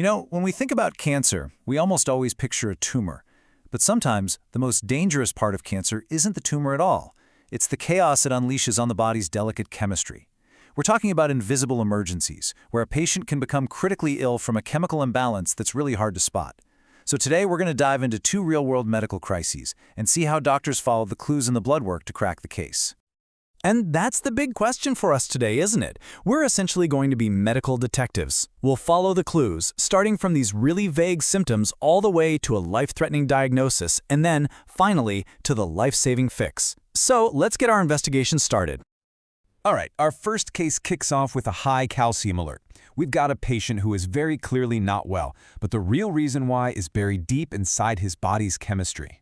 When we think about cancer, we almost always picture a tumor. But sometimes, the most dangerous part of cancer isn't the tumor at all. It's the chaos it unleashes on the body's delicate chemistry. We're talking about invisible emergencies, where a patient can become critically ill from a chemical imbalance that's really hard to spot. So today, we're going to dive into two real-world medical crises and see how doctors follow the clues in the blood work to crack the case. And that's the big question for us today, isn't it? We're essentially going to be medical detectives. We'll follow the clues, starting from these really vague symptoms all the way to a life-threatening diagnosis, and then, finally, to the life-saving fix. So let's get our investigation started. All right, our first case kicks off with a high calcium alert. We've got a patient who is very clearly not well, but the real reason why is buried deep inside his body's chemistry.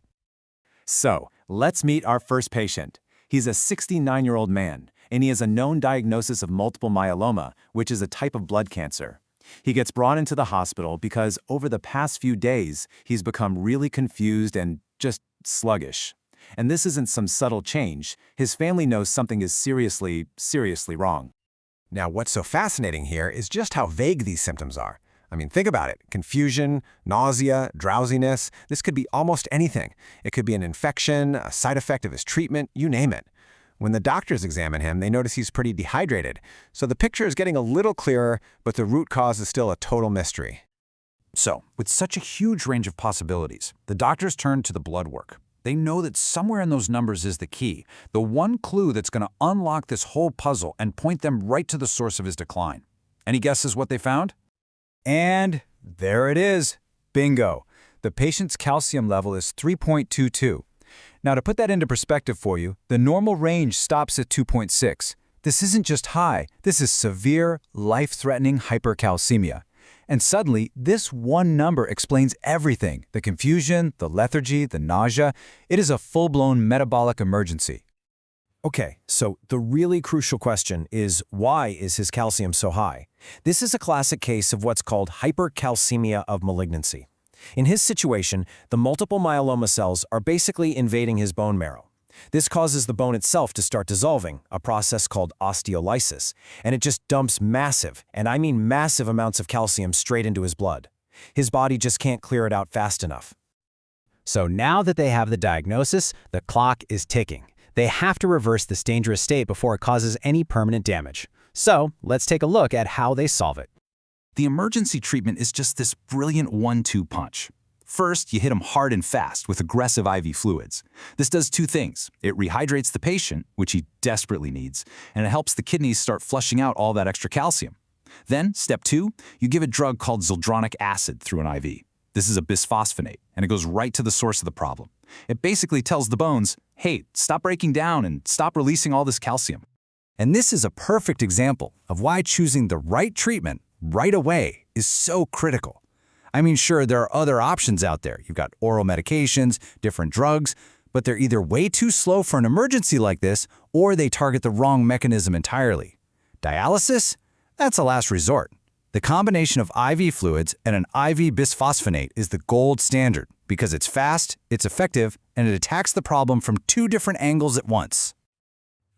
So, let's meet our first patient. He's a 69-year-old man, and he has a known diagnosis of multiple myeloma, which is a type of blood cancer. He gets brought into the hospital because over the past few days, he's become really confused and just sluggish. And this isn't some subtle change. His family knows something is seriously wrong. Now, what's so fascinating here is just how vague these symptoms are. I mean, think about it. Confusion, nausea, drowsiness, this could be almost anything. It could be an infection, a side effect of his treatment, you name it. When the doctors examine him, they notice he's pretty dehydrated. So the picture is getting a little clearer, but the root cause is still a total mystery. So, with such a huge range of possibilities, the doctors turn to the blood work. They know that somewhere in those numbers is the key, the one clue that's going to unlock this whole puzzle and point them right to the source of his decline. Any guesses what they found? And there it is. Bingo. The patient's calcium level is 3.22. Now, to put that into perspective for you, the normal range stops at 2.6. This isn't just high. This is severe, life-threatening hypercalcemia. And suddenly, this one number explains everything. The confusion, the lethargy, the nausea. It is a full-blown metabolic emergency. Okay, so the really crucial question is, why is his calcium so high? This is a classic case of what's called Hypercalcemia of Malignancy. In his situation, the multiple myeloma cells are basically invading his bone marrow. This causes the bone itself to start dissolving, a process called osteolysis, and it just dumps massive, and I mean massive amounts of calcium straight into his blood. His body just can't clear it out fast enough. So now that they have the diagnosis, the clock is ticking. They have to reverse this dangerous state before it causes any permanent damage. So let's take a look at how they solve it. The emergency treatment is just this brilliant 1-2 punch. First, you hit him hard and fast with aggressive IV fluids. This does two things. It rehydrates the patient, which he desperately needs, and it helps the kidneys start flushing out all that extra calcium. Then, step 2, you give a drug called Zoledronic acid through an IV. This is a bisphosphonate, and it goes right to the source of the problem. It basically tells the bones, hey, stop breaking down and stop releasing all this calcium. And this is a perfect example of why choosing the right treatment right away is so critical. I mean, sure, there are other options out there. You've got oral medications, different drugs, but they're either way too slow for an emergency like this, or they target the wrong mechanism entirely. Dialysis? That's a last resort. The combination of IV fluids and an IV bisphosphonate is the gold standard because it's fast, it's effective, and it attacks the problem from two different angles at once.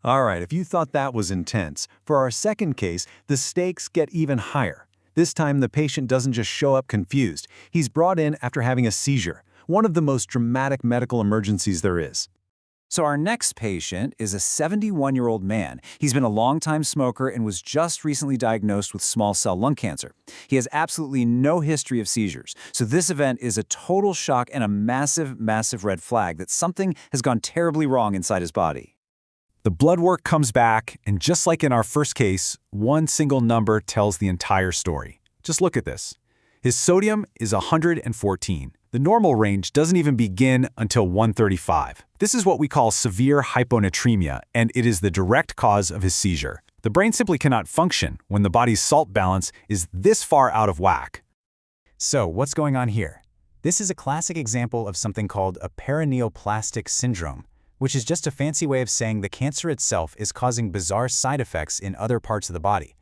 All right, if you thought that was intense, for our second case, the stakes get even higher. This time, the patient doesn't just show up confused. He's brought in after having a seizure, one of the most dramatic medical emergencies there is. So our next patient is a 71-year-old man. He's been a long-time smoker and was just recently diagnosed with small cell lung cancer. He has absolutely no history of seizures. So this event is a total shock and a massive red flag that something has gone terribly wrong inside his body. The blood work comes back, and just like in our first case, one single number tells the entire story. Just look at this. His sodium is 114. The normal range doesn't even begin until 135. This is what we call severe hyponatremia, and it is the direct cause of his seizure. The brain simply cannot function when the body's salt balance is this far out of whack. So what's going on here? This is a classic example of something called a paraneoplastic syndrome, which is just a fancy way of saying the cancer itself is causing bizarre side effects in other parts of the body.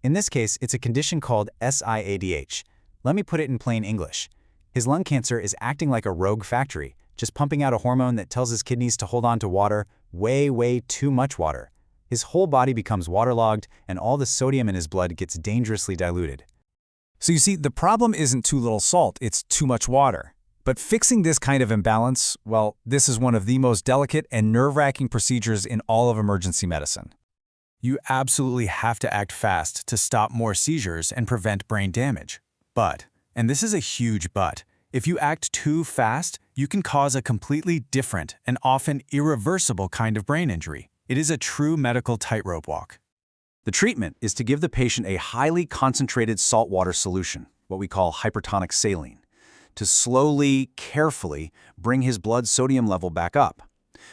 In this case, it's a condition called SIADH. Let me put it in plain English. His lung cancer is acting like a rogue factory, just pumping out a hormone that tells his kidneys to hold on to water, way too much water. His whole body becomes waterlogged, and all the sodium in his blood gets dangerously diluted. So you see, the problem isn't too little salt, it's too much water. But fixing this kind of imbalance, well, this is one of the most delicate and nerve-wracking procedures in all of emergency medicine. You absolutely have to act fast to stop more seizures and prevent brain damage. But, and this is a huge but, if you act too fast, you can cause a completely different and often irreversible kind of brain injury. It is a true medical tightrope walk. The treatment is to give the patient a highly concentrated saltwater solution, what we call hypertonic saline, to slowly, carefully bring his blood sodium level back up.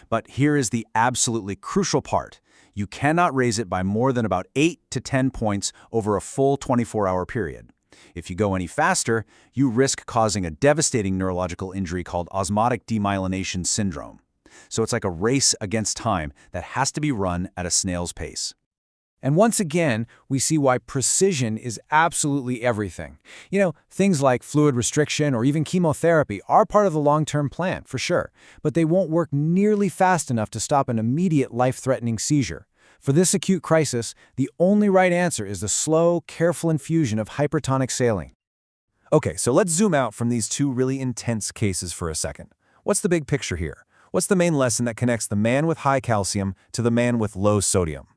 But here is the absolutely crucial part. You cannot raise it by more than about 8 to 10 points over a full 24-hour period. If you go any faster, you risk causing a devastating neurological injury called osmotic demyelination syndrome. So it's like a race against time that has to be run at a snail's pace. And once again, we see why precision is absolutely everything. Things like fluid restriction or even chemotherapy are part of the long-term plan, for sure, but they won't work nearly fast enough to stop an immediate life-threatening seizure. For this acute crisis, the only right answer is the slow, careful infusion of hypertonic saline. Okay, so let's zoom out from these two really intense cases for a second. What's the big picture here? What's the main lesson that connects the man with high calcium to the man with low sodium?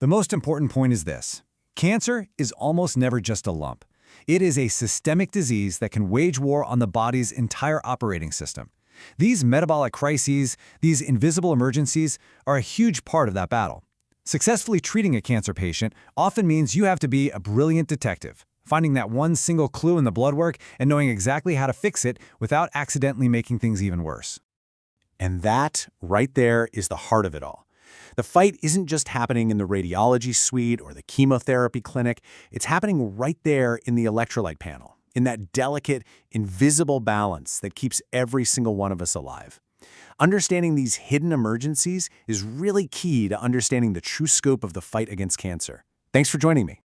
The most important point is this. Cancer is almost never just a lump. It is a systemic disease that can wage war on the body's entire operating system. These metabolic crises, these invisible emergencies, are a huge part of that battle. Successfully treating a cancer patient often means you have to be a brilliant detective, finding that one single clue in the blood work and knowing exactly how to fix it without accidentally making things even worse. And that, right there, is the heart of it all. The fight isn't just happening in the radiology suite or the chemotherapy clinic. It's happening right there in the electrolyte panel, in that delicate, invisible balance that keeps every single one of us alive. Understanding these hidden emergencies is really key to understanding the true scope of the fight against cancer. Thanks for joining me.